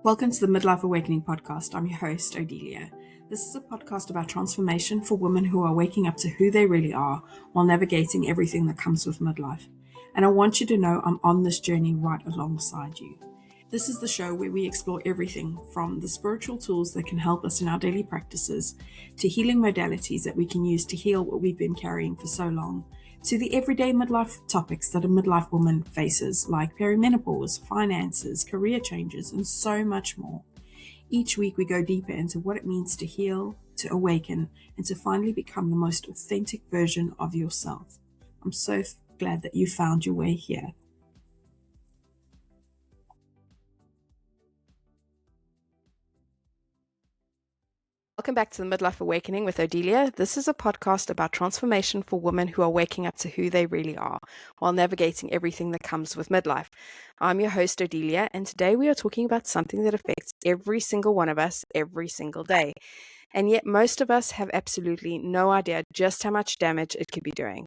Welcome to the Midlife Awakening podcast. I'm your host, Odelia. This is a podcast about transformation for women who are waking up to who they really are while navigating everything that comes with midlife. And I want you to know I'm on this journey right alongside you. This is the show where we explore everything from the spiritual tools that can help us in our daily practices to healing modalities that we can use to heal what we've been carrying for so long, to the everyday midlife topics that a midlife woman faces, like perimenopause, finances, career changes, and so much more. Each week we go deeper into what it means to heal, to awaken, and to finally become the most authentic version of yourself. I'm so glad that you found your way here. Welcome back to the Midlife Awakening with Odelia. This is a podcast about transformation for women who are waking up to who they really are while navigating everything that comes with midlife. I'm your host, Odelia, and today we are talking about something that affects every single one of us every single day. And yet most of us have absolutely no idea just how much damage it could be doing.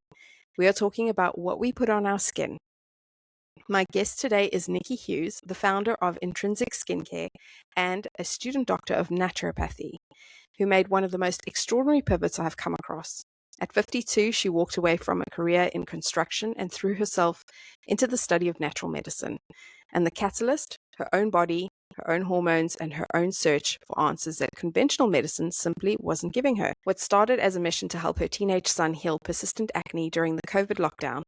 We are talking about what we put on our skin. My guest today is Nikki Hughes, the founder of Intrinsic Skincare and a student doctor of naturopathy, who made one of the most extraordinary pivots I've come across. At 52, she walked away from a career in construction and threw herself into the study of natural medicine. And the catalyst, her own body, her own hormones, and her own search for answers that conventional medicine simply wasn't giving her. What started as a mission to help her teenage son heal persistent acne during the COVID lockdown,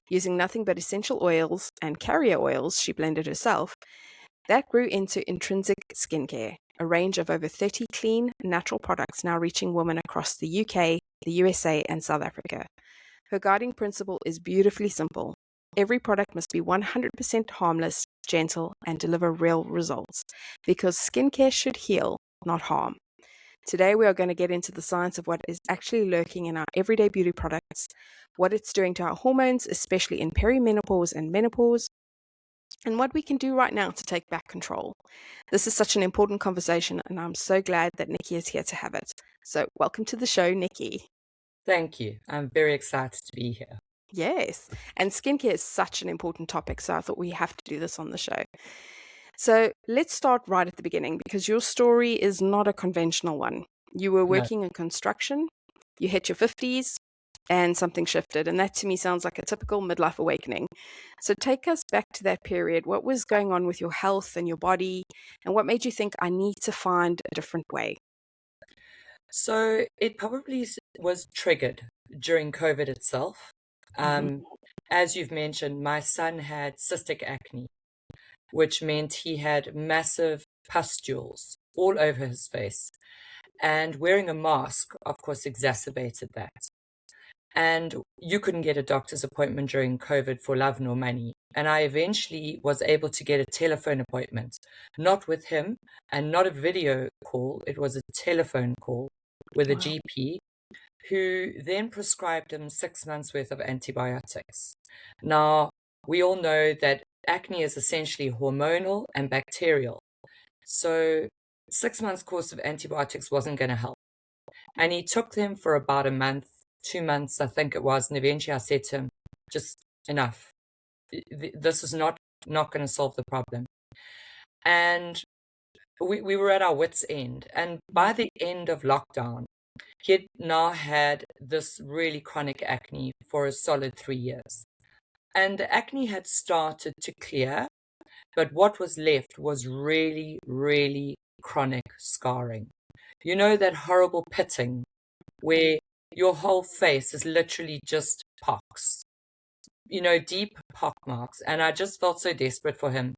using nothing but essential oils and carrier oils she blended herself, that grew into Intrinsic Skincare, a range of over 30 clean, natural products now reaching women across the UK, the USA, and South Africa. Her guiding principle is beautifully simple. Every product must be 100% harmless, gentle, and deliver real results, because skincare should heal, not harm. Today, we are going to get into the science of what is actually lurking in our everyday beauty products, what it's doing to our hormones, especially in perimenopause and menopause, and what we can do right now to take back control. This is such an important conversation, and I'm so glad that Nikki is here to have it. So welcome to the show, Nikki. Thank you. I'm very excited to be here. Yes, and skincare is such an important topic, so I thought we have to do this on the show. So let's start right at the beginning, because your story is not a conventional one. You were No. working in construction, you hit your 50s, and something shifted. And that to me sounds like a typical midlife awakening. So take us back to that period. What was going on with your health and your body? And what made you think I need to find a different way? So it probably was triggered during COVID itself. Mhm. As you've mentioned, my son had cystic acne, which meant he had massive pustules all over his face. And wearing a mask, of course, exacerbated that. And you couldn't get a doctor's appointment during COVID for love nor money. And I eventually was able to get a telephone appointment, not with him and not a video call. It was a telephone call with a Wow. GP who then prescribed him 6 months worth of antibiotics. Now, we all know that acne is essentially hormonal and bacterial. So 6 months course of antibiotics wasn't going to help. And he took them for about a month, 2 months, I think it was. And eventually I said to him, just enough. This is not going to solve the problem. And we were at our wits' end. And by the end of lockdown, he had now had this really chronic acne for a solid 3 years. And the acne had started to clear, but what was left was really, really chronic scarring. You know, that horrible pitting where your whole face is literally just pox, deep pock marks. And I just felt so desperate for him.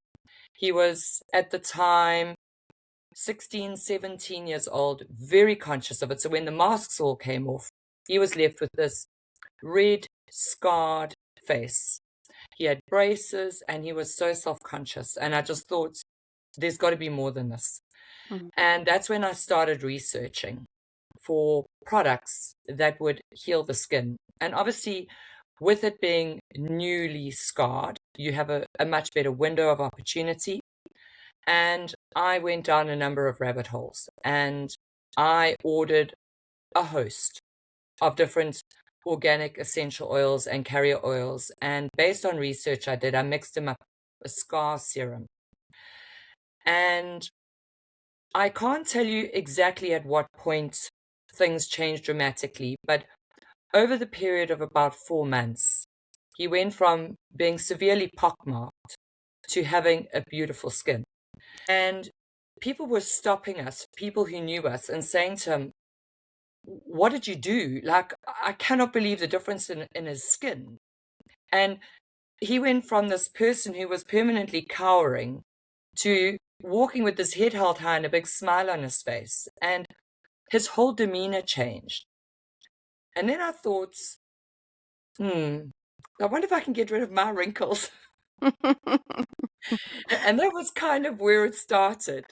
He was at the time 16, 17 years old, very conscious of it. So when the masks all came off, he was left with this red, scarred face. He had braces and he was so self-conscious. And I just thought, there's got to be more than this. Mhm. And that's when I started researching for products that would heal the skin. And obviously, with it being newly scarred, you have a much better window of opportunity. And I went down a number of rabbit holes and I ordered a host of different organic essential oils and carrier oils. And based on research I did, I mixed them up, a scar serum. And I can't tell you exactly at what point things changed dramatically, but over the period of about 4 months, he went from being severely pockmarked to having a beautiful skin. And people were stopping us, people who knew us, and saying to him, "What did you do? Like, I cannot believe the difference in his skin." And he went from this person who was permanently cowering to walking with his head held high and a big smile on his face. And his whole demeanor changed. And then I thought, I wonder if I can get rid of my wrinkles. And that was kind of where it started.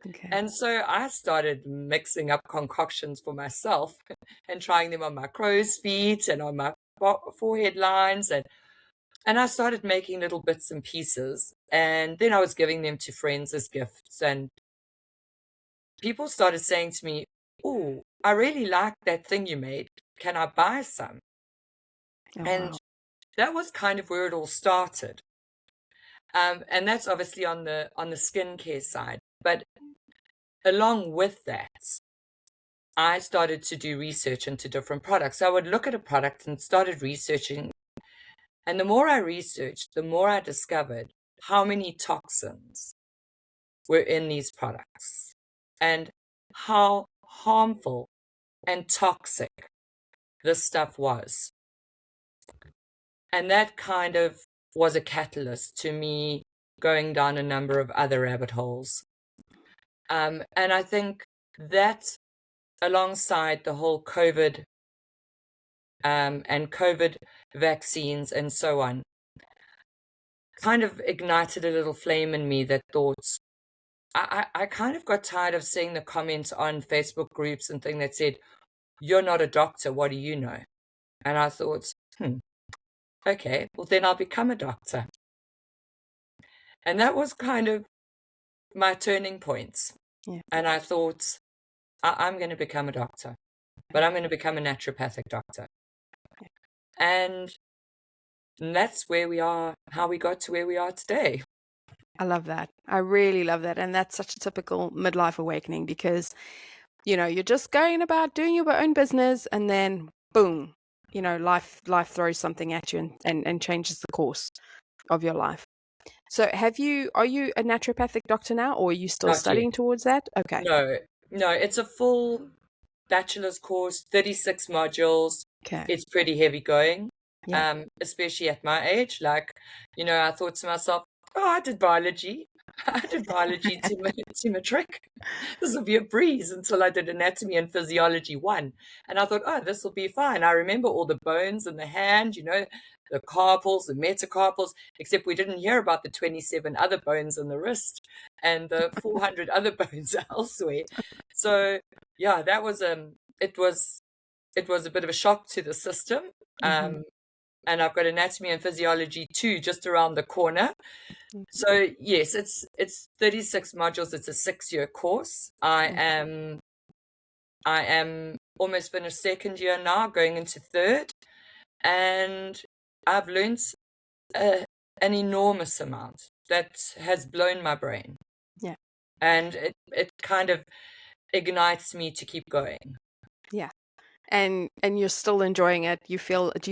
Okay. And so I started mixing up concoctions for myself and trying them on my crow's feet and on my forehead lines. And I started making little bits and pieces. And then I was giving them to friends as gifts. And people started saying to me, "Oh, I really like that thing you made. Can I buy some?" Oh, And wow. that was kind of where it all started. And that's obviously on the skincare side. But along with that, I started to do research into different products. I would look at a product and started researching. And the more I researched, the more I discovered how many toxins were in these products and how harmful and toxic this stuff was. And that kind of was a catalyst to me going down a number of other rabbit holes. And I think that alongside the whole COVID and COVID vaccines and so on, kind of ignited a little flame in me that thought, I kind of got tired of seeing the comments on Facebook groups and things that said, "You're not a doctor, what do you know?" And I thought, okay, well then I'll become a doctor. And that was kind of my turning points. Yeah. And I thought, I'm going to become a doctor, but I'm going to become a naturopathic doctor. And that's where we are, how we got to where we are today. I love that. I really love that. And that's such a typical midlife awakening because, you're just going about doing your own business and then boom, life throws something at you and changes the course of your life. So are you a naturopathic doctor now, or are you still Not yet. studying towards that? Okay. No, it's a full bachelor's course, 36 modules. Okay. It's pretty heavy going, Yeah. especially at my age. Like, I thought to myself, oh, I did biology. I did biology to matric. This will be a breeze until I did anatomy and physiology 1. And I thought, oh, this will be fine. I remember all the bones in the hand, the carpals, the metacarpals, except we didn't hear about the 27 other bones in the wrist and the 400 other bones elsewhere. So yeah, that was it was a bit of a shock to the system. Mhm. And I've got anatomy and physiology 2 just around the corner. So yes, it's 36 modules. It's a 6-year course. I am almost finished second year now, going into third, and I've learned an enormous amount that has blown my brain. Yeah. And it kind of ignites me to keep going. Yeah. And you're still enjoying it. Do you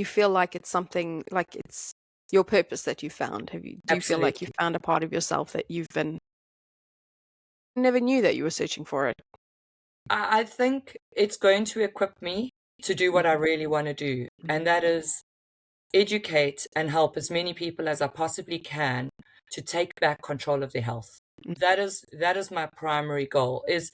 feel like it's something, like it's your purpose that you found? Do you feel like you Absolutely. found a part of yourself that never knew that you were searching for it? I think it's going to equip me to do what I really want to do, and that is educate and help as many people as I possibly can to take back control of their health. That is my primary goal, is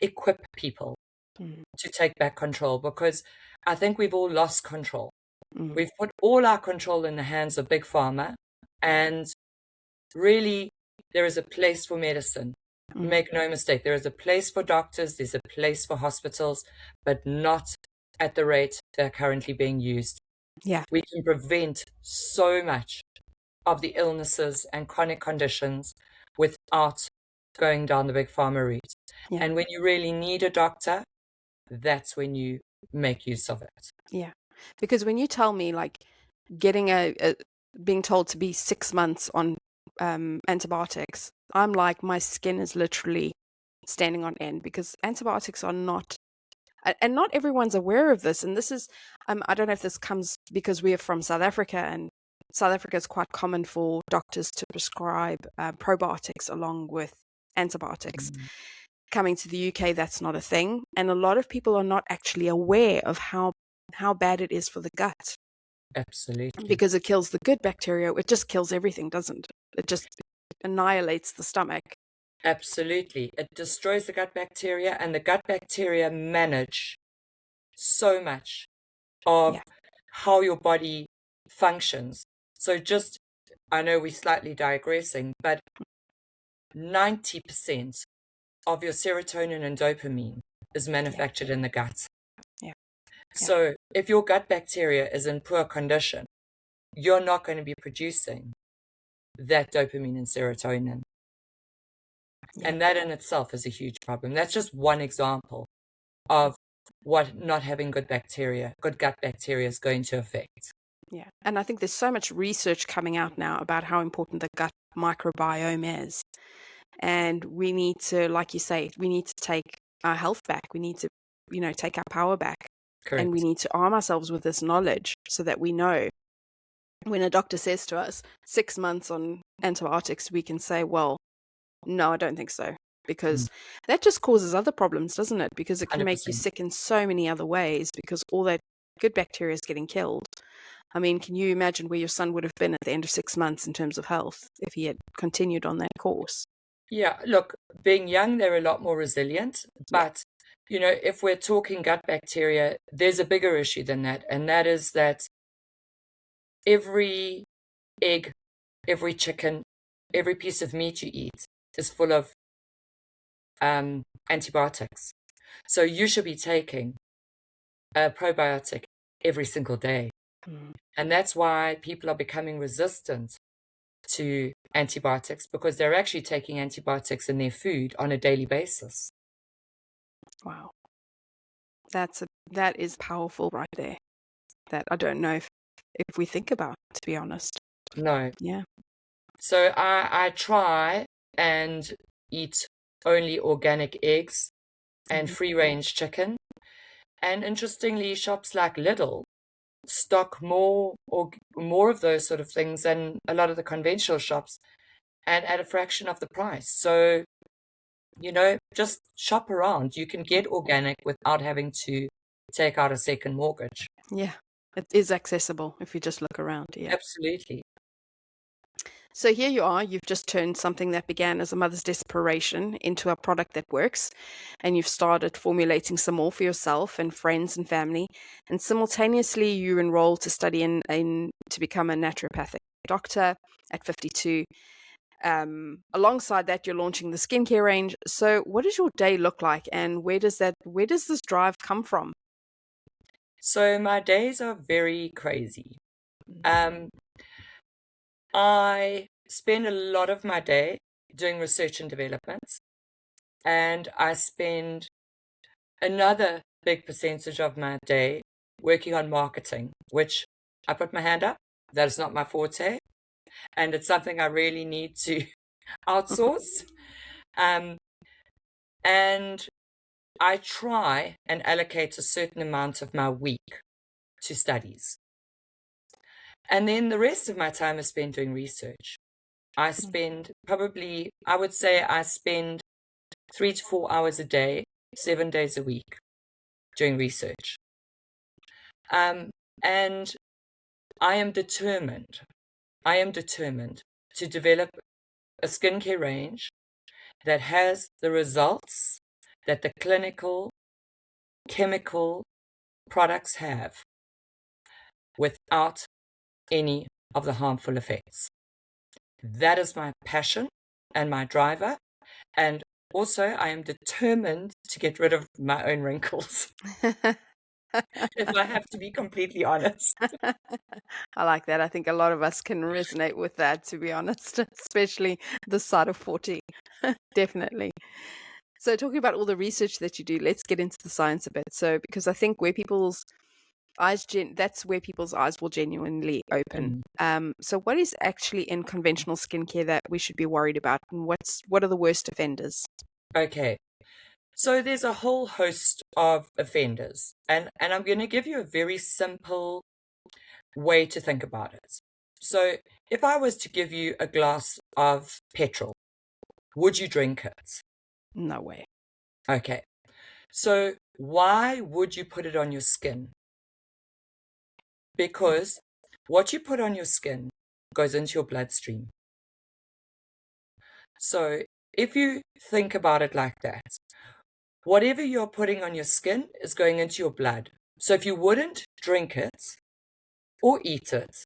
equip people Mm, to take back control, because I think we've all lost control. mm, We've put all our control in the hands of Big Pharma, and really there is a place for medicine. mm. Make no mistake, there is a place for doctors, there's a place for hospitals, but not at the rate they're currently being used. Yeah. We can prevent so much of the illnesses and chronic conditions without going down the Big Pharma route. Yeah. And when you really need a doctor, that's when you make use of it. Yeah. Because when you tell me, like, getting being told to be 6 months on antibiotics, I'm like, my skin is literally standing on end, because antibiotics are not, and not everyone's aware of this. And this is, I don't know if this comes because we are from South Africa, and South Africa is quite common for doctors to prescribe probiotics along with antibiotics. Mm. Coming to the UK, that's not a thing. And a lot of people are not actually aware of how bad it is for the gut, Absolutely. because it kills the good bacteria. It just kills everything, doesn't it? It just annihilates the stomach. Absolutely. It destroys the gut bacteria, and the gut bacteria manage so much of Yeah. how your body functions. So just, I know we're slightly digressing, but 90% of your serotonin and dopamine is manufactured in the gut. Yeah. So if your gut bacteria is in poor condition, you're not going to be producing that dopamine and serotonin. Yeah. And that in itself is a huge problem. That's just one example of what not having good gut bacteria is going to affect. Yeah. And I think there's so much research coming out now about how important the gut microbiome is. And we need to, like you say, we need to take our health back. We need to, take our power back. And we Correct. need to arm ourselves with this knowledge so that we know when a doctor says to us 6 months on antibiotics, we can say, well, no, I don't think so. Because that just causes other problems, doesn't it? Because it can make you 100%. sick in so many other ways, because all that good bacteria is getting killed. I mean, can you imagine where your son would have been at the end of 6 months in terms of health if he had continued on that course? Yeah, look, being young, they're a lot more resilient. Yeah. But, if we're talking gut bacteria, there's a bigger issue than that. And that is that every egg, every chicken, every piece of meat you eat is full of antibiotics. So you should be taking a probiotic every single day. Mm. And that's why people are becoming resistant to antibiotics, because they're actually taking antibiotics in their food on a daily basis. Wow. That is powerful right there. That I don't know if we think about, to be honest. No. Yeah. So I try and eat only organic eggs and Mhm. free-range chicken. And interestingly, shops like Lidl stock more of those sort of things than a lot of the conventional shops, and at a fraction of the price. So, just shop around. You can get organic without having to take out a second mortgage. Yeah. It is accessible if you just look around. Yeah. Absolutely. So here you are, you've just turned something that began as a mother's desperation into a product that works, and you've started formulating some more for yourself and friends and family, and simultaneously you enrolled to study in to become a naturopathic doctor at 52. Alongside that, you're launching the skincare range. So what does your day look like, and where does this drive come from? So my days are very crazy. I spend a lot of my day doing research and development, and I spend another big percentage of my day working on marketing, which I put my hand up. That is not my forte, and it's something I really need to outsource. Um, and I try and allocate a certain amount of my week to studies. And then the rest of my time is spent doing research. I spend probably, I would say I spend 3 to 4 hours a day, 7 days a week doing research. And I am determined to develop a skincare range that has the results that the clinical chemical products have without any of the harmful effects. That is my passion and my driver. And also, I am determined to get rid of my own wrinkles, if I have to be completely honest. I like that. I think a lot of us can resonate with that, to be honest, especially this side of 40. Definitely. So, talking about all the research that you do, let's get into the science a bit. So, because I think that's where people's eyes will genuinely open. So, what is actually in conventional skincare that we should be worried about, and what are the worst offenders? Okay, So there's a whole host of offenders, and I'm going to give you a very simple way to think about it. So if I was to give you a glass of petrol, would you drink it? No way. Okay. So why would you put it on your skin? Because what you put on your skin goes into your bloodstream. So if you think about it like that, whatever you're putting on your skin is going into your blood. So if you wouldn't drink it or eat it,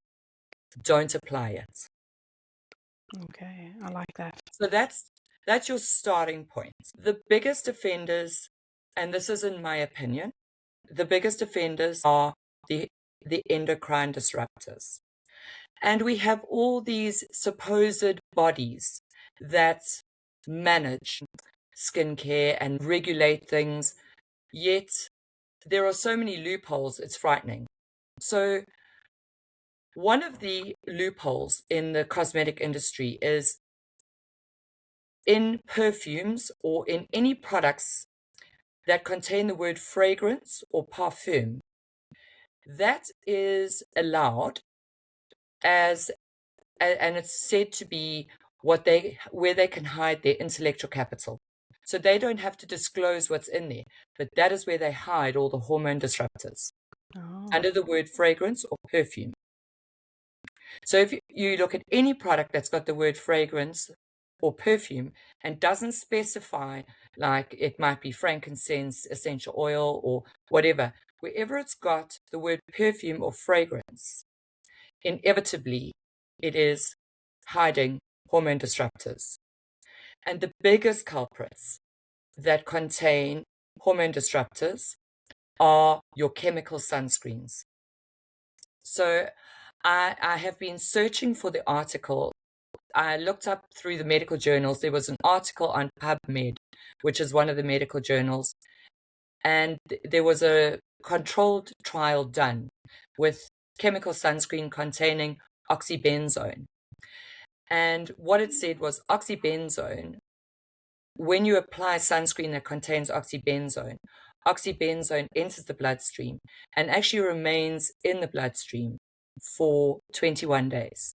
don't apply it. Okay, I like that. So that's your starting point. The biggest offenders, and this is in my opinion, the biggest offenders are the endocrine disruptors. And we have all these supposed bodies that manage skincare and regulate things, yet there are so many loopholes, it's frightening. So one of the loopholes in the cosmetic industry is in perfumes or in any products that contain the word fragrance or parfum. That is allowed as, and it's said to be where they can hide their intellectual capital. So they don't have to disclose what's in there, but that is where they hide all the hormone disruptors under the word fragrance or perfume. So if you look at any product that's got the word fragrance or perfume and doesn't specify, like it might be frankincense, essential oil, or whatever, wherever it's got the word perfume or fragrance, inevitably it is hiding hormone disruptors. And the biggest culprits that contain hormone disruptors are your chemical sunscreens. So I have been searching for the article. I looked up through the medical journals. There was an article on PubMed, which is one of the medical journals, and there was a controlled trial done with chemical sunscreen containing oxybenzone. And what it said was oxybenzone, when you apply sunscreen that contains oxybenzone, oxybenzone enters the bloodstream and actually remains in the bloodstream for 21 days.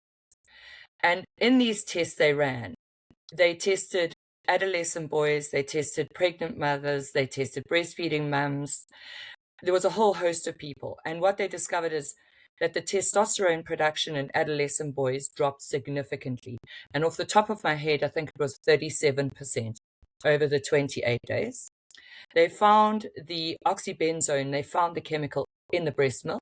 And in these tests they ran, they tested adolescent boys, they tested pregnant mothers, they tested breastfeeding mums. There was a whole host of people. And what they discovered is that the testosterone production in adolescent boys dropped significantly. And off the top of my head, I think it was 37% over the 28 days. They found the oxybenzone, they found the chemical in the breast milk.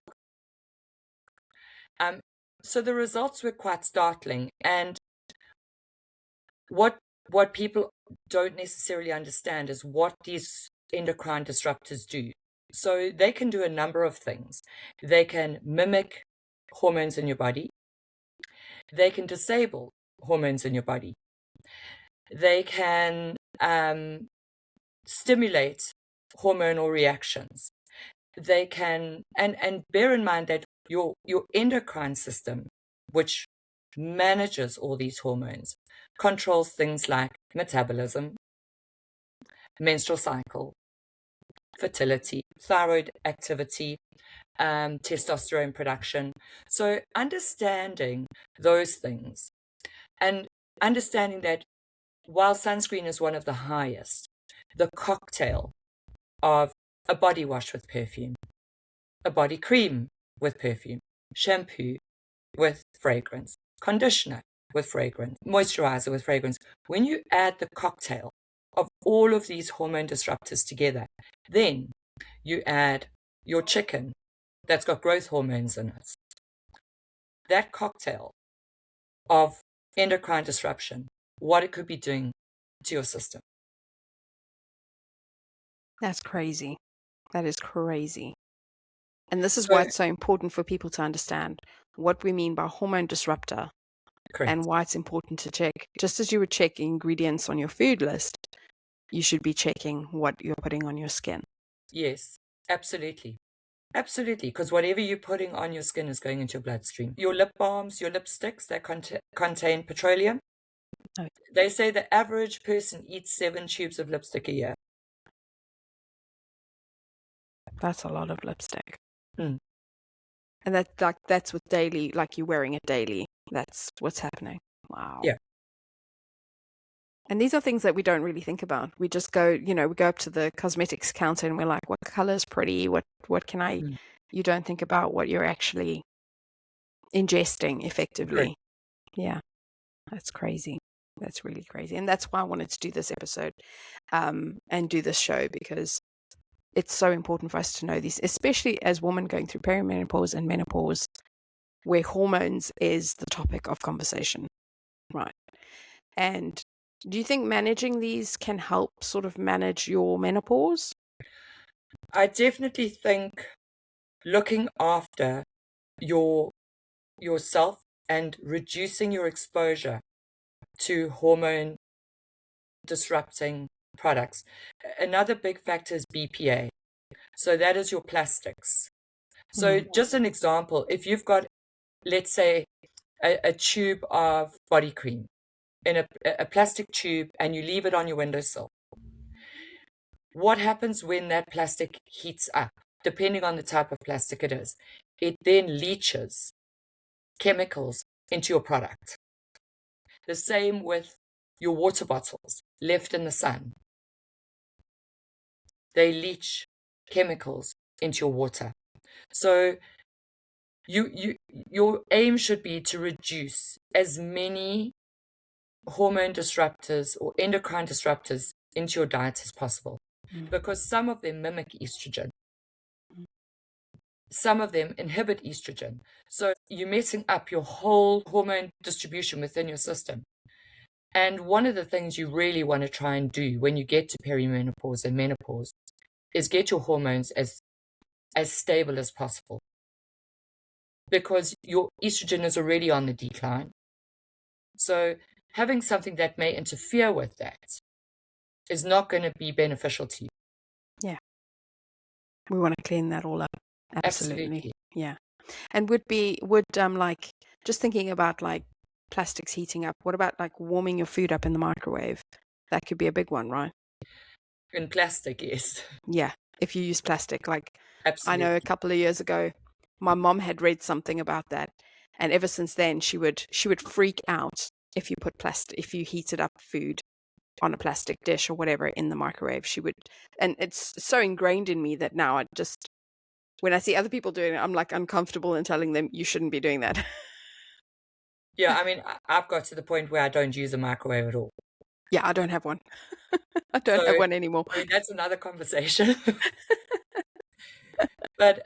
So the results were quite startling. And what people don't necessarily understand is what these endocrine disruptors do. So they can do a number of things. They can mimic hormones in your body. They can disable hormones in your body. They can stimulate hormonal reactions. They can, and bear in mind that your endocrine system, which manages all these hormones, controls things like metabolism, menstrual cycle, fertility, thyroid activity, testosterone production. So understanding those things and understanding that while sunscreen is one of the highest, the cocktail of a body wash with perfume, a body cream with perfume, shampoo with fragrance, conditioner with fragrance, moisturizer with fragrance. When you add the cocktail of all of these hormone disruptors together, then you add your chicken that's got growth hormones in it. That cocktail of endocrine disruption, what it could be doing to your system. That's crazy. That is crazy. And this is So, why it's so important for people to understand what we mean by hormone disruptor correct. and why it's important to check. Just as you would check ingredients on your food list, you should be checking what you're putting on your skin. Yes, absolutely. Absolutely, because whatever you're putting on your skin is going into your bloodstream. Your lip balms, your lipsticks that contain petroleum. Oh. They say the average person eats 7 tubes of lipstick a year. That's a lot of lipstick. Mm. And that's with daily, like you're wearing it daily. That's what's happening. Wow. Yeah. And these are things that we don't really think about. We just go, we go up to the cosmetics counter and we're like, what color is pretty? What can I? Mm. You don't think about what you're actually ingesting Agree. effectively. Yeah, that's crazy. That's really crazy. And that's why I wanted to do this episode and do this show, because it's so important for us to know these, especially as women going through perimenopause and menopause, where hormones is the topic of conversation, right? And do you think managing these can help sort of manage your menopause? I definitely think looking after yourself and reducing your exposure to hormone disrupting products. Another big factor is BPA. So that is your plastics. So just an example, if you've got, let's say, a tube of body cream in a plastic tube and you leave it on your windowsill, what happens when that plastic heats up? Depending on the type of plastic it is, it then leaches chemicals into your product. The same with your water bottles left in the sun. They leach chemicals into your water. So your aim should be to reduce as many hormone disruptors or endocrine disruptors into your diet as possible, because some of them mimic estrogen. Some of them inhibit estrogen. So you're messing up your whole hormone distribution within your system. And one of the things you really want to try and do when you get to perimenopause and menopause is get your hormones as stable as possible, because your estrogen is already on the decline. So having something that may interfere with that is not going to be beneficial to you. Yeah. We want to clean that all up. Absolutely. Yeah. And would like, just thinking about like plastics heating up, what about like warming your food up in the microwave? That could be a big one, right? In plastic, yes. Yeah. If you use plastic, like I know Absolutely. a couple of years ago, my mom had read something about that. And ever since then, she would freak out if if you heated up food on a plastic dish or whatever in the microwave. She would, and it's so ingrained in me that now when I see other people doing it, I'm like uncomfortable in telling them you shouldn't be doing that. Yeah, I mean, I've got to the point where I don't use a microwave at all. Yeah, I don't have one. I don't have So, one anymore. I mean, that's another conversation. But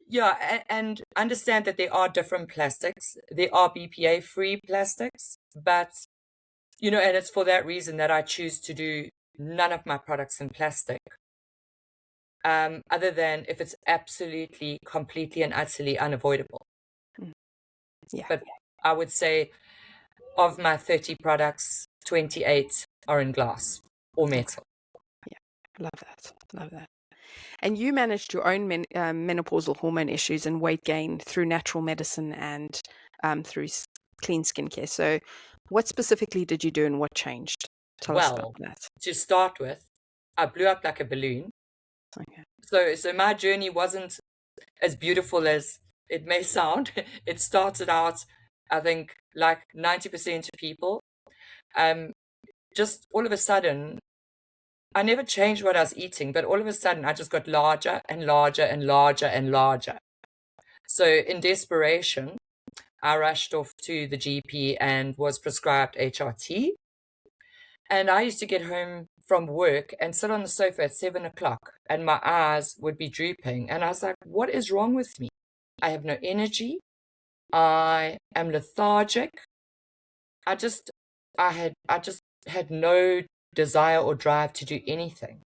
yeah, and understand that there are different plastics. There are BPA-free plastics, but and it's for that reason that I choose to do none of my products in plastic. Other than if it's absolutely, completely, and utterly unavoidable. Yeah. But I would say of my 30 products, 28 are in glass or metal. Yeah. Love that. Love that. And you managed your own menopausal hormone issues and weight gain through natural medicine and through clean skincare. So, what specifically did you do and what changed? Tell us about Well, that. to start with, I blew up like a balloon. Okay. So my journey wasn't as beautiful as it may sound. It started out, I think, like 90% of people. Just all of a sudden, I never changed what I was eating, but all of a sudden I just got larger and larger and larger and larger. So in desperation, I rushed off to the GP and was prescribed HRT. And I used to get home from work and sit on the sofa at 7 o'clock and my eyes would be drooping. And I was like, what is wrong with me? I have no energy. I am lethargic. I just had no desire or drive to do anything.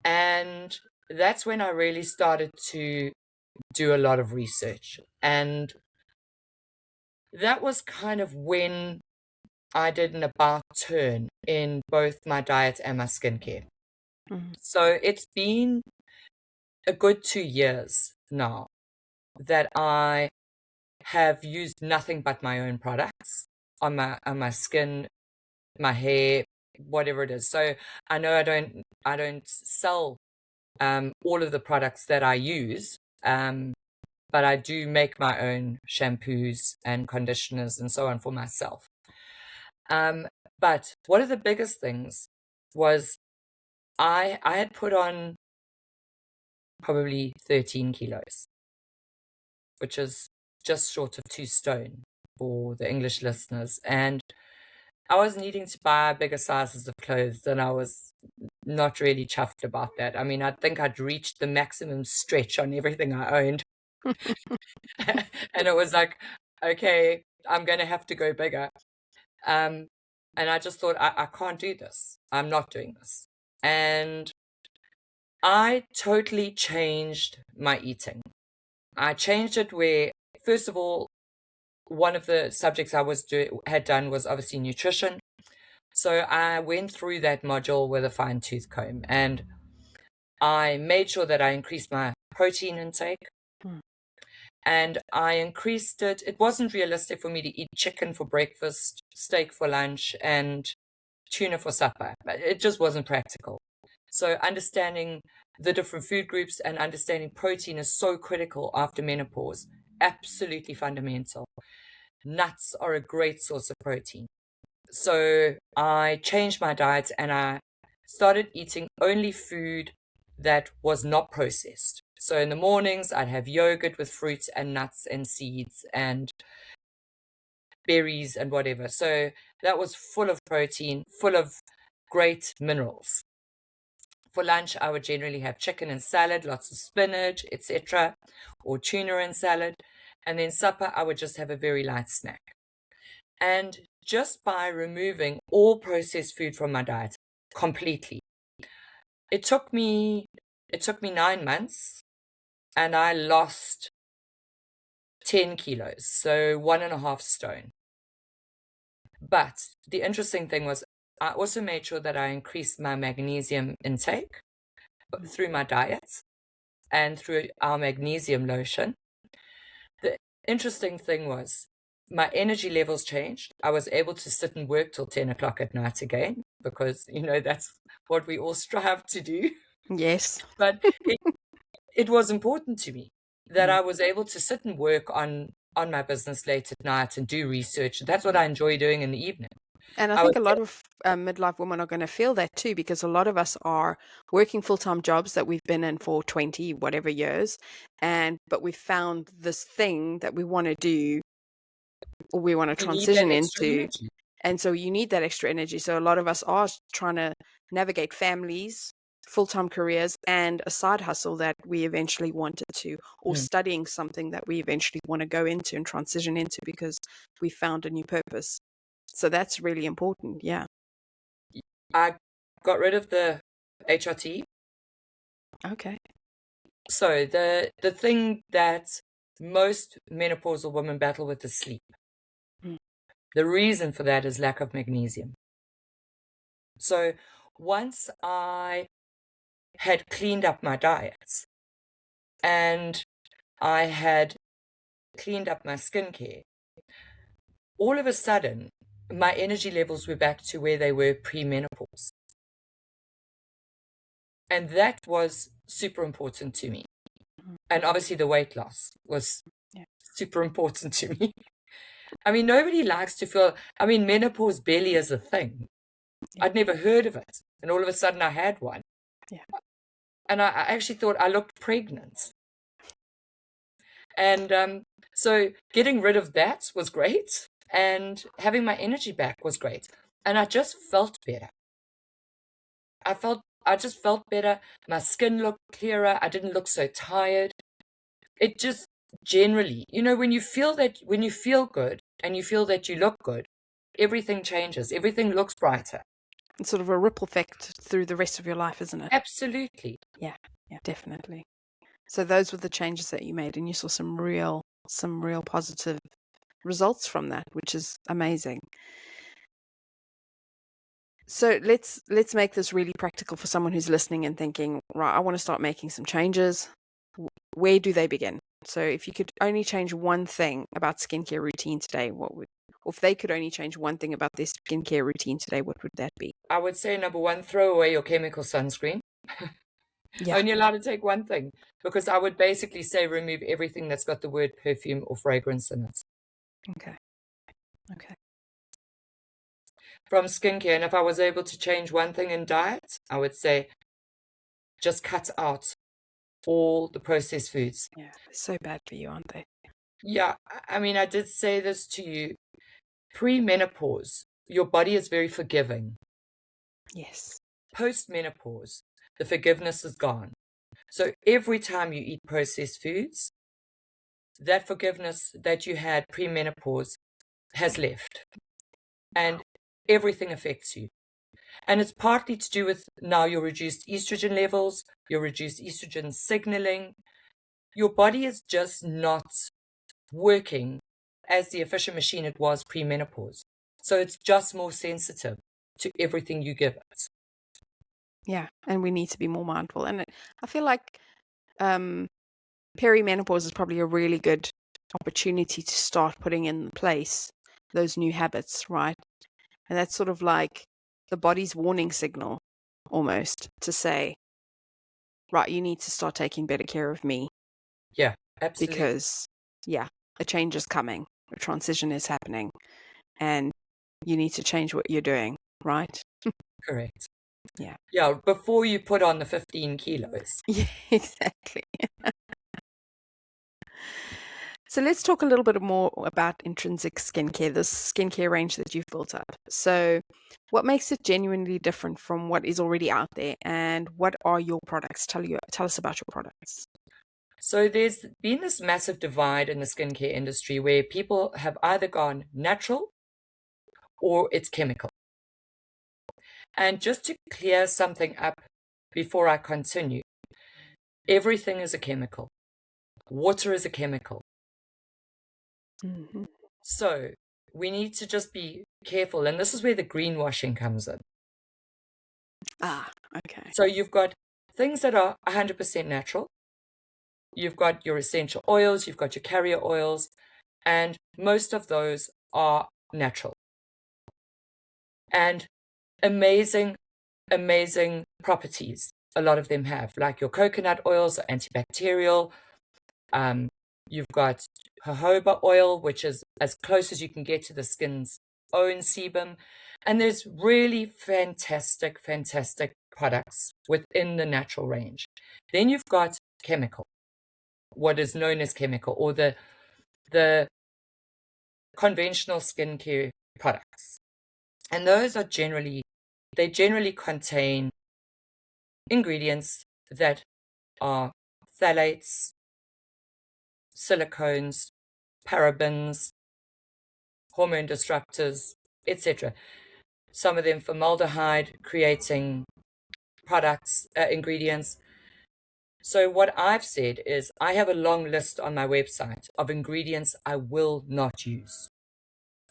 And that's when I really started to do a lot of research. And that was kind of when I did an about turn in both my diet and my skincare. Mm-hmm. So it's been a good 2 years now that I have used nothing but my own products on my skin, my hair, whatever it is. So I know I don't sell all of the products that I use, but I do make my own shampoos and conditioners and so on for myself. But one of the biggest things was I had put on probably 13 kilos, which is just short of 2 stone for the English listeners. And I was needing to buy bigger sizes of clothes, and I was not really chuffed about that. I mean, I think I'd reached the maximum stretch on everything I owned. And it was like, okay, I'm going to have to go bigger. And I just thought, I can't do this. I'm not doing this. And I totally changed my eating. I changed it where, first of all, one of the subjects I had done was obviously nutrition. So I went through that module with a fine-tooth comb, and I made sure that I increased my protein intake. And I increased it. It wasn't realistic for me to eat chicken for breakfast, steak for lunch, and tuna for supper. It just wasn't practical. So understanding the different food groups and understanding protein is so critical after menopause. Absolutely fundamental. Nuts are a great source of protein. So I changed my diet and I started eating only food that was not processed. So in the mornings, I'd have yogurt with fruits and nuts and seeds and berries and whatever. So that was full of protein, full of great minerals. For lunch, I would generally have chicken and salad, lots of spinach, etc., or tuna and salad. And then supper, I would just have a very light snack. And just by removing all processed food from my diet completely, it took me 9 months, and I lost 10 kilos, so 1.5 stone. But the interesting thing was I also made sure that I increased my magnesium intake through my diet and through our magnesium lotion. The interesting thing was my energy levels changed. I was able to sit and work till 10 o'clock at night again because, that's what we all strive to do. Yes. But it was important to me that I was able to sit and work on my business late at night and do research. That's what I enjoy doing in the evening. And I I think a was lot of midlife women are going to feel that too, because a lot of us are working full-time jobs that we've been in for 20 whatever years, but we found this thing that we want to do or we want to You need that transition extra into. energy. And so you need that extra energy. So a lot of us are trying to navigate families, full-time careers, and a side hustle that we eventually wanted to, or studying something that we eventually want to go into and transition into because we found a new purpose. So that's really important. Yeah. I got rid of the HRT. Okay. So the thing that most menopausal women battle with is sleep. The reason for that is lack of magnesium. So once I had cleaned up my diet and I had cleaned up my skincare, all of a sudden my energy levels were back to where they were pre-menopause. And that was super important to me. And obviously the weight loss was super important to me. I mean, nobody likes to feel, menopause barely is a thing. I'd never heard of it. And all of a sudden I had one. Yeah. And I actually thought I looked pregnant. And so getting rid of that was great. And having my energy back was great. And I just felt better. I just felt better. My skin looked clearer. I didn't look so tired. It just generally, when you feel good and you feel that you look good, everything changes. Everything looks brighter. It's sort of a ripple effect through the rest of your life, isn't it? Absolutely. Yeah, definitely. So those were the changes that you made, and you saw some real positive results from that, which is amazing. So let's make this really practical for someone who's listening and thinking, right, I want to start making some changes. Where do they begin? So if you could only change one thing about skincare routine today, or if they could only change one thing about their skincare routine today, what would that be? I would say, number one, throw away your chemical sunscreen. Yeah. Only allowed to take one thing, because I would basically say remove everything that's got the word perfume or fragrance in it Okay. Okay. from skincare. And if I was able to change one thing in diet, I would say just cut out all the processed foods. Yeah. They're so bad for you, aren't they? Yeah, I mean, I did say this to you. Pre-menopause, your body is very forgiving. Yes. Post-menopause, the forgiveness is gone. So every time you eat processed foods, that forgiveness that you had pre-menopause has left, and everything affects you. And it's partly to do with now your reduced estrogen levels, your reduced estrogen signaling. Your body is just not working as the efficient machine it was pre-menopause. So it's just more sensitive to everything you give it. Yeah. And we need to be more mindful. And I feel like perimenopause is probably a really good opportunity to start putting in place those new habits, right? And that's sort of like the body's warning signal almost to say, right, you need to start taking better care of me Yeah, absolutely. because, yeah, a change is coming, a transition is happening, and you need to change what you're doing, right? Correct. Yeah. Yeah, before you put on the 15 kilos. Yeah, exactly. So let's talk a little bit more about Intrinsic Skincare, this skincare range that you've built up. So what makes it genuinely different from what is already out there, and what are your products? Tell us about your products. So there's been this massive divide in the skincare industry where people have either gone natural or it's chemical. And just to clear something up before I continue, everything is a chemical. Water is a chemical. Mm-hmm. So we need to just be careful. And this is where the greenwashing comes in. Ah, okay. So you've got things that are 100% natural. You've got your essential oils, you've got your carrier oils, and most of those are natural. And amazing, amazing properties. A lot of them have, like your coconut oils are antibacterial. You've got jojoba oil, which is as close as you can get to the skin's own sebum. And there's really fantastic, fantastic products within the natural range. Then you've got chemical, what is known as chemical, or the conventional skincare products. And those are they generally contain ingredients that are phthalates, silicones, parabens, hormone disruptors, etc. Some of them formaldehyde, creating ingredients. So what I've said is I have a long list on my website of ingredients I will not use.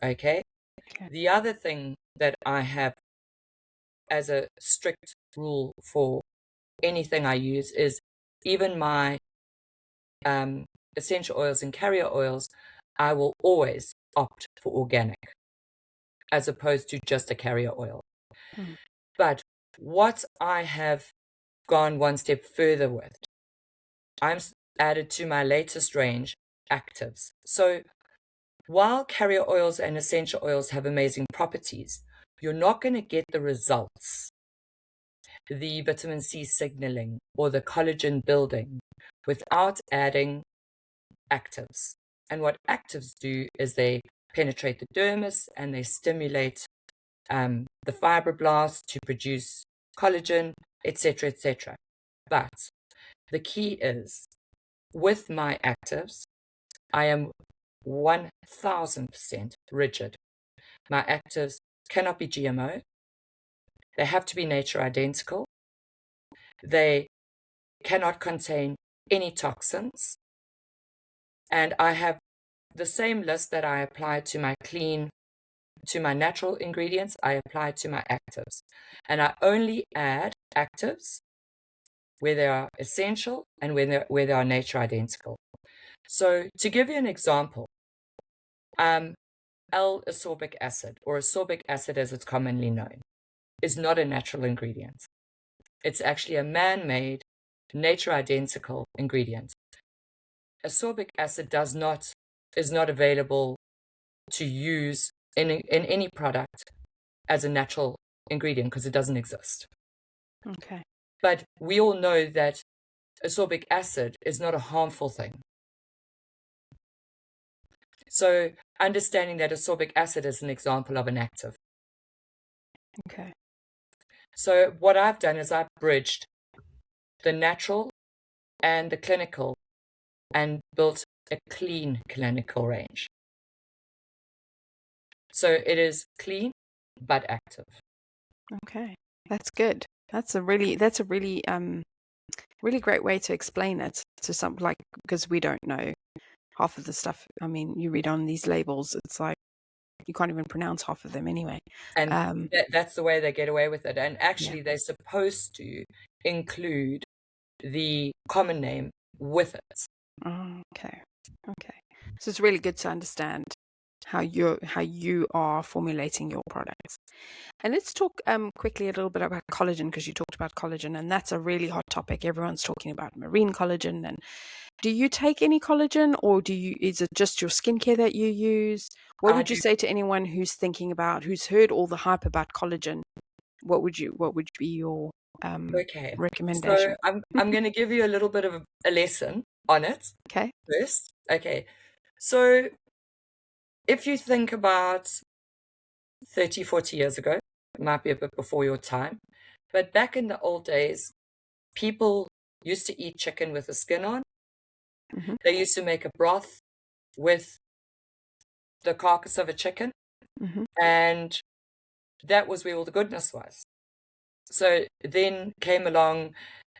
Okay? Okay. The other thing that I have as a strict rule for anything I use is even my essential oils and carrier oils, I will always opt for organic as opposed to just a carrier oil. Mm. But what I have gone one step further with, I'm added to my latest range, actives. So while carrier oils and essential oils have amazing properties, you're not going to get the results, the vitamin C signaling or the collagen building without adding actives. And what actives do is they penetrate the dermis and they stimulate the fibroblasts to produce collagen, etc., etc. But the key is with my actives, I am 1000% rigid. My actives cannot be GMO. They have to be nature identical. They cannot contain any toxins. And I have the same list that I apply to my natural ingredients, I apply to my actives. And I only add actives where they are essential and where they are nature identical. So to give you an example, L-ascorbic acid, or ascorbic acid as it's commonly known, is not a natural ingredient. It's actually a man-made nature identical ingredient. Ascorbic acid is not available to use in any product as a natural ingredient because it doesn't exist. Okay. But we all know that ascorbic acid is not a harmful thing. So understanding that ascorbic acid is an example of an active. Okay. So what I've done is I've bridged the natural and the clinical and built a clean clinical range. So it is clean but active. Okay. That's good. That's a really really great way to explain it to some, like, because we don't know half of the stuff. I mean, you read on these labels, it's like you can't even pronounce half of them anyway. And that's the way they get away with it. And Yeah. actually, they're supposed to include the common name with it. Oh, okay. Okay. So it's really good to understand how you are formulating your products. And let's talk quickly a little bit about collagen, because you talked about collagen, and that's a really hot topic. Everyone's talking about marine collagen. And do you take any collagen, or is it just your skincare that you use? What I would you do. say to anyone who's who's heard all the hype about collagen? What would be your Okay. recommendation? So I'm going to give you a little bit of a lesson on it Okay. first. Okay. So if you think about 30, 40 years ago, it might be a bit before your time, but back in the old days, people used to eat chicken with the skin on. Hmm. They used to make a broth with the carcass of a chicken, Hmm. and that was where all the goodness was. So then came along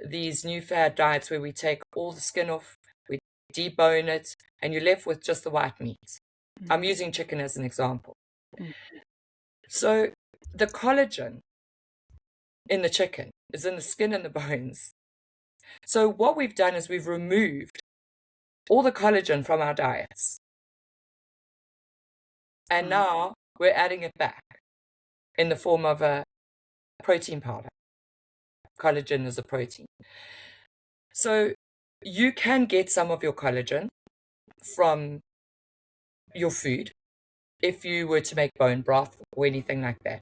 these new fad diets where we take all the skin off, we debone it, and you're left with just the white meat. I'm using chicken as an example. Mm. So the collagen in the chicken is in the skin and the bones. So what we've done is we've removed all the collagen from our diets. And Right. now we're adding it back in the form of a protein powder. Collagen is a protein. So you can get some of your collagen from your food if you were to make bone broth or anything like that.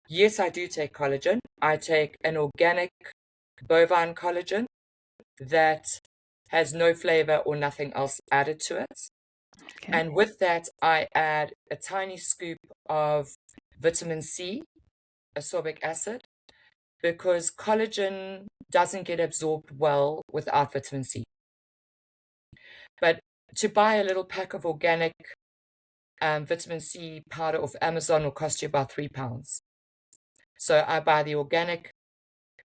Yes, I do take collagen. I take an organic bovine collagen that has no flavor or nothing else added to it. Okay. And with that, I add a tiny scoop of vitamin C, ascorbic acid, because collagen doesn't get absorbed well without vitamin C. But to buy a little pack of organic vitamin C powder off Amazon will cost you about £3. So I buy the organic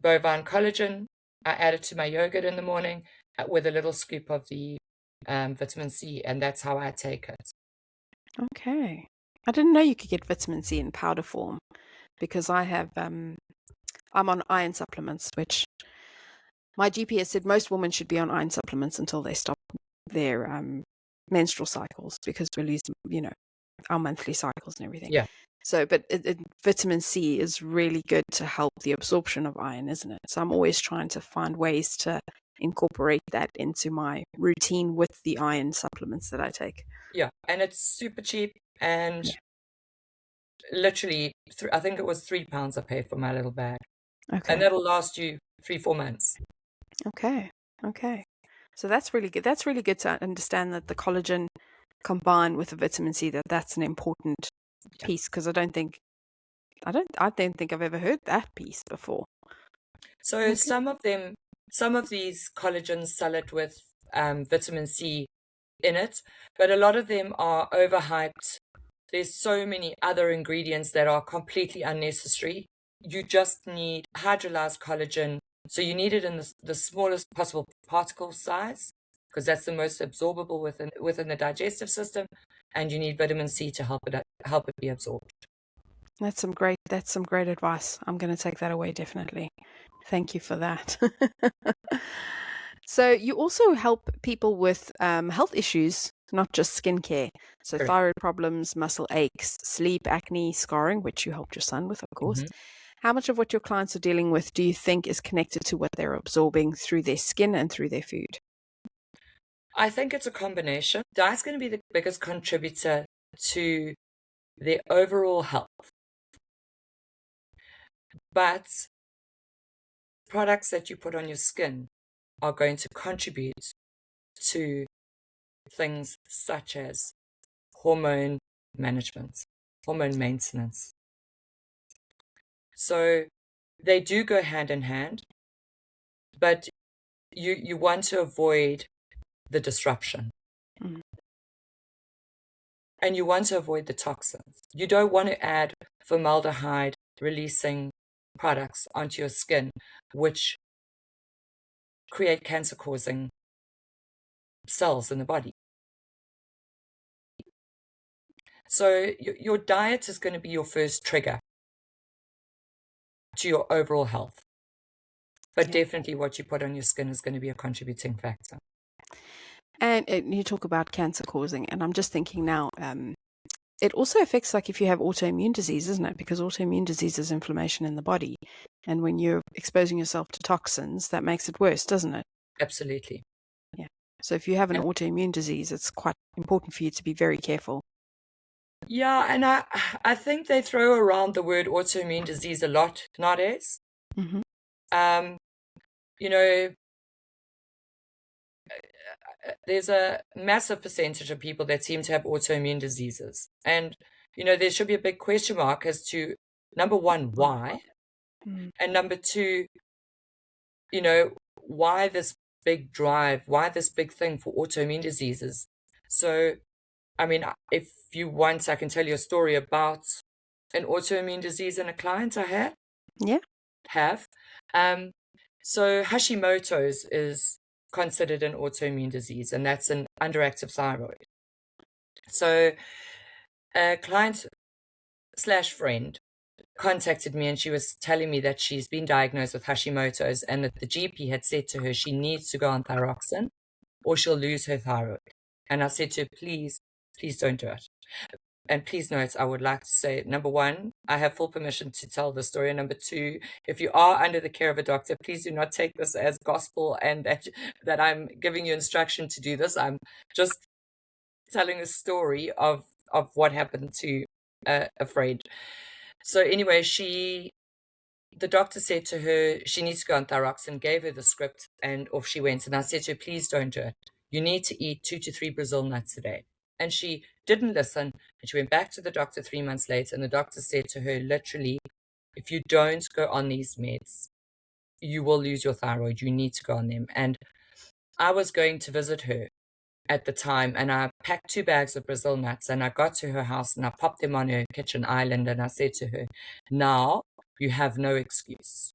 bovine collagen, I add it to my yogurt in the morning with a little scoop of the vitamin C, and that's how I take it. Okay. I didn't know you could get vitamin C in powder form, because I'm on iron supplements, which my GP has said most women should be on iron supplements until they stop their menstrual cycles, because we lose, our monthly cycles and everything. Yeah. So, but vitamin C is really good to help the absorption of iron, isn't it? So I'm always trying to find ways to incorporate that into my routine with the iron supplements that I take. Yeah, and it's super cheap, and Yeah. literally, I think it was £3 I paid for my little bag, and Okay. that'll last you 3-4 months. Okay. Okay. So that's really good. That's really good to understand that the collagen combined with the vitamin C, that's an important Yeah. piece, because I don't think I've ever heard that piece before. So Okay. some of these collagens sell it with vitamin C in it, but a lot of them are overhyped. There's so many other ingredients that are completely unnecessary. You just need hydrolyzed collagen. So you need it in the smallest possible particle size, because that's the most absorbable within the digestive system, and you need vitamin C to help it be absorbed. That's some great advice. I'm going to take that away, definitely. Thank you for that. So you also help people with health issues, not just skincare. So Correct. thyroid problems, muscle aches, sleep, acne, scarring, which you helped your son with, of course, Mhm. How much of what your clients are dealing with do you think is connected to what they're absorbing through their skin and through their food? I think it's a combination. Diet's going to be the biggest contributor to their overall health, but products that you put on your skin are going to contribute to things such as hormone management, hormone maintenance. So they do go hand in hand, but you want to avoid the disruption. Mm. And you want to avoid the toxins. You don't want to add formaldehyde releasing products onto your skin, which create cancer causing cells in the body. So your diet is going to be your first trigger to your overall health. But definitely what you put on your skin is going to be a contributing factor. And you talk about cancer causing, and I'm just thinking now, it also affects, like, if you have autoimmune disease, isn't it? Because autoimmune disease is inflammation in the body. And when you're exposing yourself to toxins, that makes it worse, doesn't it? Absolutely. Yeah. So if you have an And autoimmune disease, it's quite important for you to be very careful. yeah, and I think they throw around the word autoimmune disease a lot nowadays. Mm-hmm. You know, there's a massive percentage of people that seem to have autoimmune diseases. And, there should be a big question mark as to, number one, why? Mm. And number two, why this big drive? Why this big thing for autoimmune diseases? So, I mean, if you want, I can tell you a story about an autoimmune disease in a client I Yeah. have. So Hashimoto's is considered an autoimmune disease, and that's an underactive thyroid. So a client slash friend contacted me, and she was telling me that she's been diagnosed with Hashimoto's and that the GP had said to her she needs to go on thyroxine or she'll lose her thyroid. And I said to her, please don't do it. And please note, I would like to say, number one, I have full permission to tell the story. And number two, if you are under the care of a doctor, please do not take this as gospel and that I'm giving you instruction to do this. I'm just telling a story of what happened to a friend. So anyway, the doctor said to her she needs to go on thyroxine, gave her the script, and off she went. And I said to her, please don't do it. You need to eat 2 to 3 Brazil nuts a day. And she didn't listen. And she went back to the doctor 3 months later. And the doctor said to her, literally, if you don't go on these meds, you will lose your thyroid. You need to go on them. And I was going to visit her at the time, and I packed 2 bags of Brazil nuts, and I got to her house and I popped them on her kitchen island. And I said to her, now you have no excuse.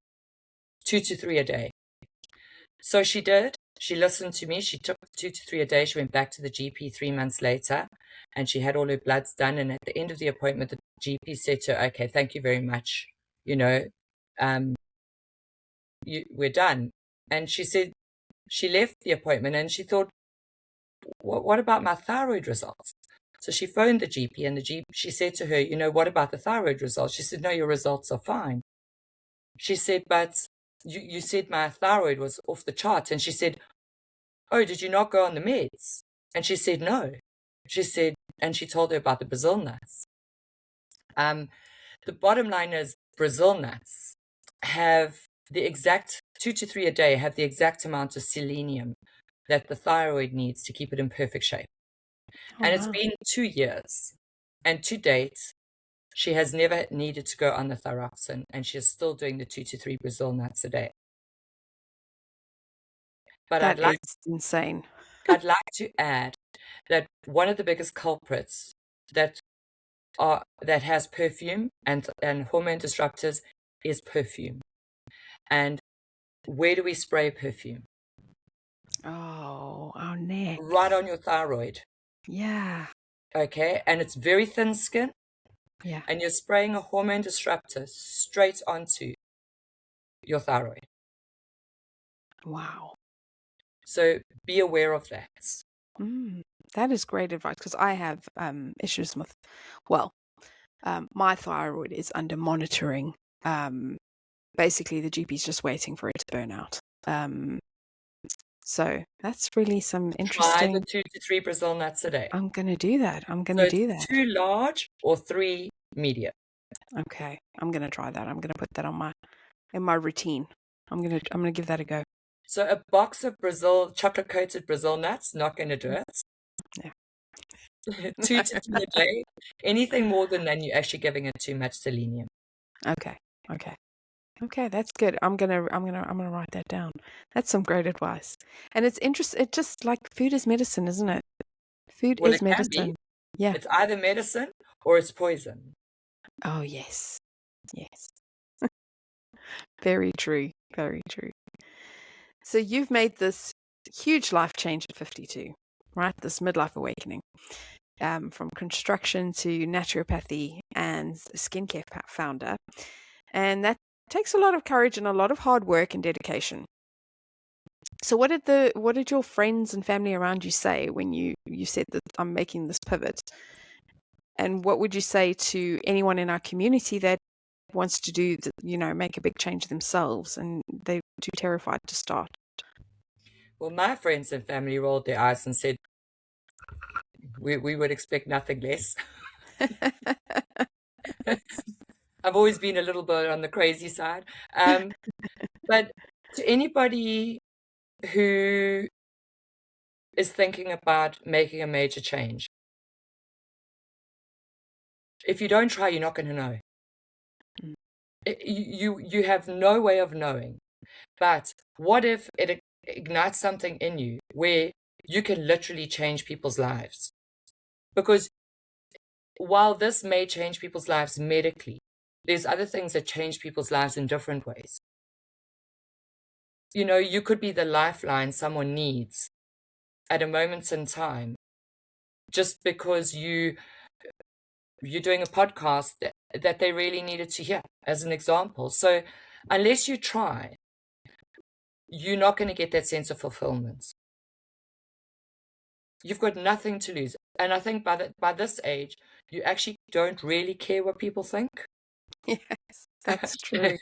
2 to 3 a day. So she did. She listened to me. She took 2 to 3 a day. She went back to the GP 3 months later, and she had all her bloods done. And at the end of the appointment, the GP said to her, okay, thank you very much. We're done. And she said she left the appointment and she thought, what about my thyroid results? So she phoned the GP, and she said to her, what about the thyroid results? She said, no, your results are fine. She said, but you said my thyroid was off the chart. And she said, oh, did you not go on the meds? And she said, no. She said, and she told her about the Brazil nuts. The bottom line is Brazil nuts have the exact 2 to 3 a day, have the exact amount of selenium that the thyroid needs to keep it in perfect shape. Oh, And it's wow. been 2 years. And to date, she has never needed to go on the thyroxine, and she is still doing the 2 to 3 Brazil nuts a day. But That is insane. I'd like to add that one of the biggest culprits that has perfume and hormone disruptors is perfume. And where do we spray perfume? Oh, our neck. Right on your thyroid. Yeah. Okay, and it's very thin skin. Yeah. And you're spraying a hormone disruptor straight onto your thyroid. Wow. So be aware of that. That is great advice, because I have issues with, my thyroid is under monitoring basically the GP's just waiting for it to burn out. So that's really some Try the interesting. 2 to 3 Brazil nuts a day. I'm going to do that. I'm going So to it's do that. 2 large or 3 medium. Okay. I'm going to try that. I'm going to put that in my routine. I'm going to give that a go. So a box of chocolate-coated Brazil nuts, not going to do it. Yeah. 2 to 3 a day. Anything more than that, you're actually giving it too much selenium. Okay. That's good. I'm gonna write that down. That's some great advice. And it's interesting. It's just like food is medicine, isn't it? Food Well, is it can be. medicine. Yeah. It's either medicine or it's poison. Oh yes. Very true. Very true. So you've made this huge life change at 52, right? This midlife awakening, from construction to naturopathy and skincare founder, and that takes a lot of courage and a lot of hard work and dedication. So what did your friends and family around you say when you said that I'm making this pivot? And what would you say to anyone in our community that wants to make a big change themselves and they're too terrified to start? Well, my friends and family rolled their eyes and said, we would expect nothing less. I've always been a little bit on the crazy side. But to anybody who is thinking about making a major change, if you don't try, you're not going to know. Mm. You have no way of knowing. But what if it ignites something in you where you can literally change people's lives? Because while this may change people's lives medically, there's other things that change people's lives in different ways. You could be the lifeline someone needs at a moment in time, just because you're doing a podcast that they really needed to hear, as an example. So unless you try, you're not going to get that sense of fulfillment. You've got nothing to lose. And I think by this age, you actually don't really care what people think. Yes, that's true.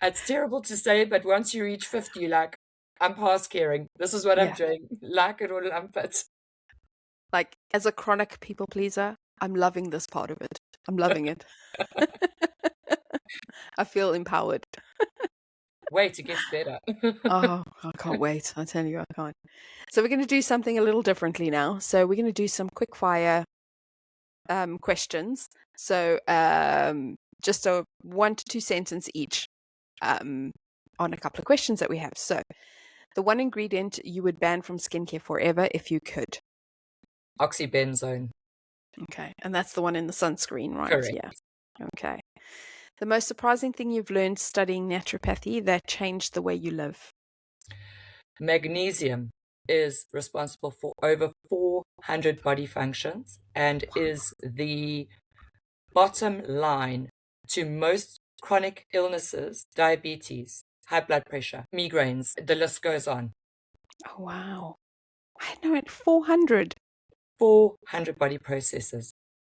It's terrible to say, but once you reach 50, you're like, I'm past caring. This is what I'm Yeah. doing. Like it or lump it. Like, as a chronic people pleaser, I'm loving this part of it. I'm loving it. I feel empowered. Wait, it gets better. Oh, I can't wait. I tell you, I can't. So we're going to do something a little differently now. So we're going to do some quick fire questions. So just a 1 to 2 sentence each on a couple of questions that we have. So the one ingredient you would ban from skincare forever if you could. Oxybenzone. Okay. And that's the one in the sunscreen, right? Correct. Yeah. Okay. The most surprising thing you've learned studying naturopathy that changed the way you live. Magnesium is responsible for over 400 body functions and is the bottom line to most chronic illnesses, diabetes, high blood pressure, migraines, the list goes on. Oh, wow. I know it, 400. 400 body processes.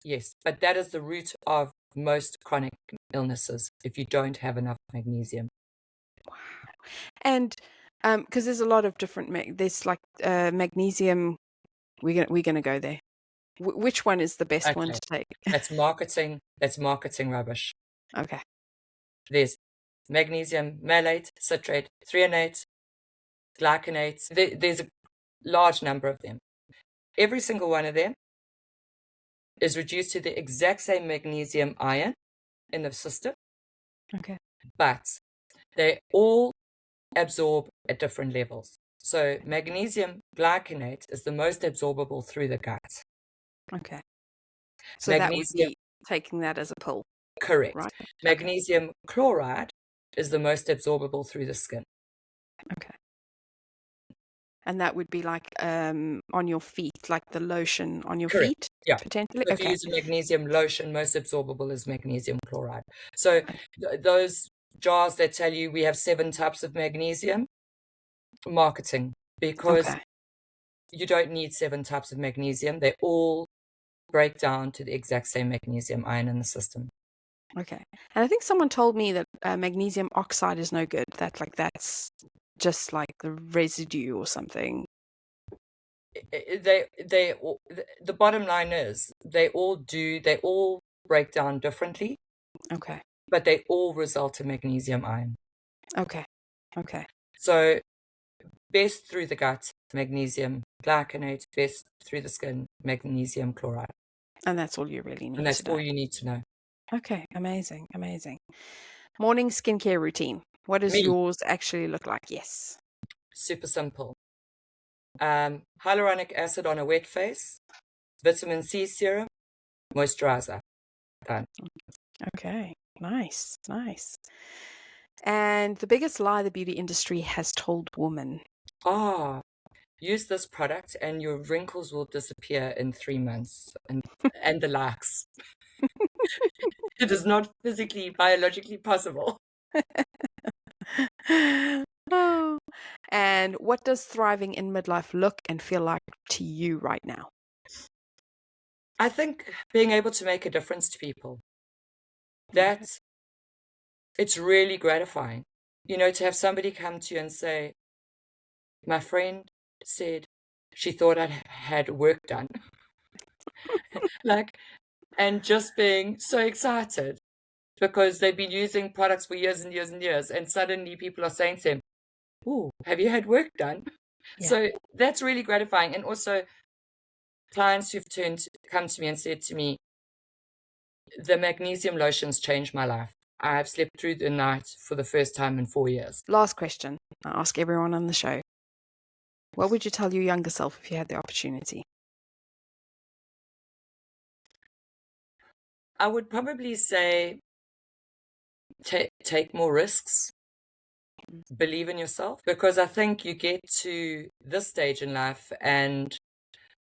Yes, but that is the root of most chronic illnesses if you don't have enough magnesium. Wow. And because there's a lot of different, there's like magnesium. We're gonna go there. Which one is the best one to take? That's marketing rubbish. Okay. There's magnesium malate, citrate, threonate, glycinates. There's a large number of them. Every single one of them is reduced to the exact same magnesium ion in the system. Okay. But they all absorb at different levels. So magnesium glycinate is the most absorbable through the gut. Okay. So that would be taking that as a pill. Correct. Right. Magnesium chloride is the most absorbable through the skin. Okay. And that would be like on your feet, like the lotion on your feet, Yeah. potentially. So if you use a magnesium lotion, most absorbable is magnesium chloride. So those jars that tell you we have 7 types of magnesium, marketing, because you don't need 7 types of magnesium. They all break down to the exact same magnesium ion in the system. Okay. And I think someone told me that magnesium oxide is no good. That's just like the residue or something. The bottom line is they all break down differently, Okay. but they all result in magnesium ion. Okay. Okay. So best through the gut, magnesium glycinate, best through the skin, magnesium chloride. And that's all you really And need that's to all know. you need to know. Okay. Amazing. Amazing. Morning skincare routine. What does Me, yours actually look like? Yes. super simple. Hyaluronic acid on a wet face, vitamin C serum, moisturizer. Done. Okay. Nice. Nice. And the biggest lie the beauty industry has told women. Ah, use this product and your wrinkles will disappear in 3 months. And the likes. It is not physically, biologically possible. Oh. And what does thriving in midlife look and feel like to you right now? I think being able to make a difference to people, that it's really gratifying. You know, to have somebody come to you and say, my friend said she thought I had work done. Like, and just being so excited because they've been using products for years and years and years, and suddenly people are saying to them, "Oh, have you had work done?" Yeah. So that's really gratifying. And also clients who've come to me and said to me, the magnesium lotions changed my life. I have slept through the night for the first time in 4 years. Last question I ask everyone on the show. What would you tell your younger self if you had the opportunity? I would probably say take more risks, believe in yourself, because I think you get to this stage in life and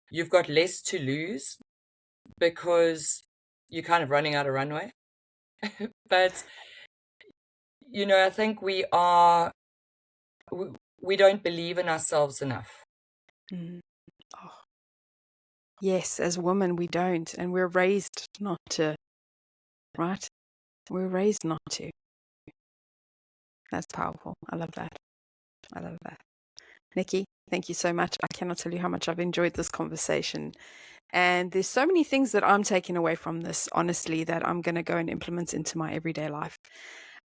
you've got less to lose because you're kind of running out of runway. But, you know, I think we don't believe in ourselves enough. Mm. Oh. Yes, as women, we don't. And we're raised not to, right? We're raised not to. That's powerful. I love that. I love that. Nikki, thank you so much. I cannot tell you how much I've enjoyed this conversation. And there's so many things that I'm taking away from this, honestly, that I'm going to go and implement into my everyday life.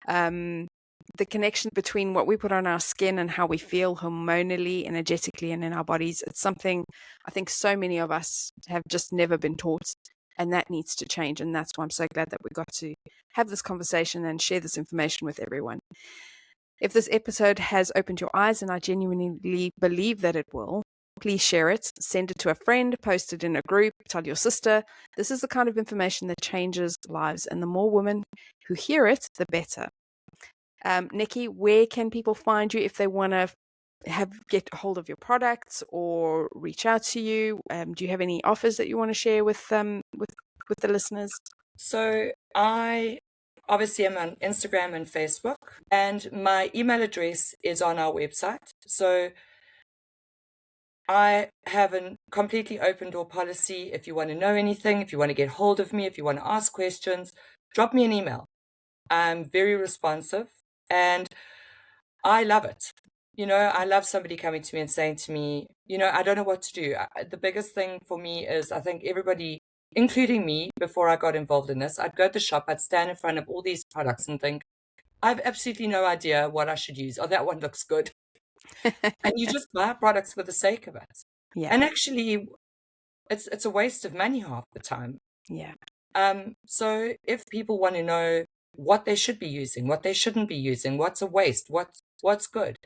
The connection between what we put on our skin and how we feel hormonally, energetically, and in our bodies, it's something I think so many of us have just never been taught. And that needs to change. And that's why I'm so glad that we got to have this conversation and share this information with everyone. If this episode has opened your eyes, and I genuinely believe that it will, please share it, send it to a friend, post it in a group, tell your sister. This is the kind of information that changes lives, and the more women who hear it, the better. Nikki, where can people find you if they want to get hold of your products or reach out to you? Do you have any offers that you want to share with the listeners? So I obviously am on Instagram and Facebook, and my email address is on our website. So I have a completely open door policy. If you want to know anything, if you want to get hold of me, if you want to ask questions, drop me an email. I'm very responsive and I love it. You know, I love somebody coming to me and saying to me, you know, I don't know what to do. The biggest thing for me is I think everybody, including me, before I got involved in this, I'd go to the shop, I'd stand in front of all these products and think, I have absolutely no idea what I should use. Oh, that one looks good. And you just buy products for the sake of it. Yeah. And actually, it's a waste of money half the time. Yeah. So if people want to know what they should be using, what they shouldn't be using, what's a waste, what's good,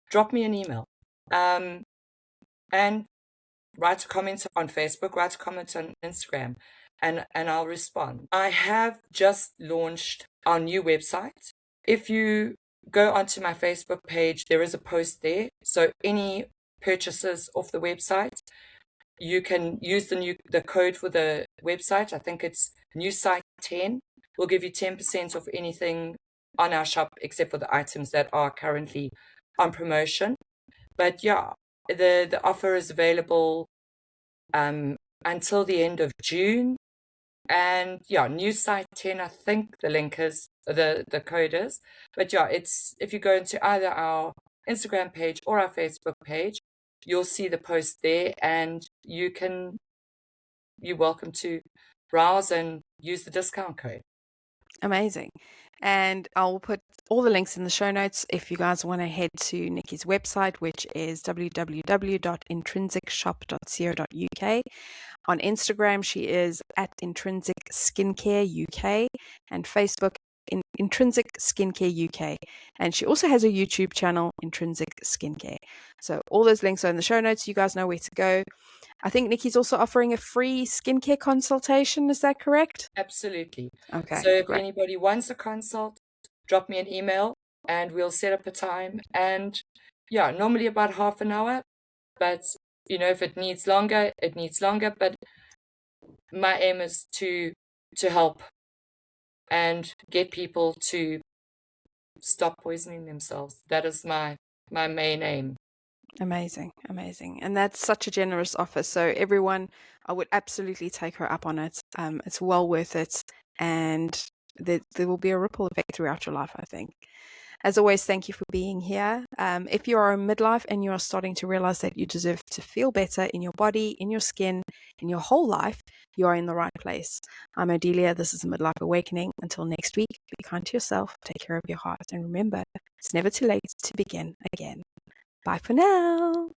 drop me an email. And write a comment on Facebook, write a comment on Instagram, and I'll respond. I have just launched our new website. If you go onto my Facebook page, there is a post there. So any purchases off the website, you can use the code for the website. I think it's new site 10. We'll give you 10% off anything on our shop except for the items that are currently on promotion. But yeah, the offer is available until the end of June. And yeah, new site 10, I think the link is, the code is. But yeah, it's, if you go into either our Instagram page or our Facebook page, you'll see the post there, and you're welcome to browse and use the discount code. Amazing. And I'll put all the links in the show notes if you guys want to head to Nikki's website, which is www.intrinsicshop.co.uk. On Instagram, she is at Intrinsic Skincare UK, and Facebook, Intrinsic Skincare UK. And she also has a YouTube channel, Intrinsic Skincare. So all those links are in the show notes. You guys know where to go. I think Nikki's also offering a free skincare consultation. Is that correct? Absolutely. Okay, So if great. anybody wants a consult, drop me an email and we'll set up a time. And yeah, normally about half an hour, but if it needs longer, it needs longer. But my aim is to help and get people to stop poisoning themselves. That is my main aim. Amazing, amazing. And that's such a generous offer. So everyone, I would absolutely take her up on it. It's well worth it. And there will be a ripple effect throughout your life, I think. As always, thank you for being here. If you are in midlife and you are starting to realize that you deserve to feel better in your body, in your skin, in your whole life, you are in the right place. I'm Odelia. This is a Midlife Awakening. Until next week, be kind to yourself, take care of your heart, and remember, it's never too late to begin again. Bye for now.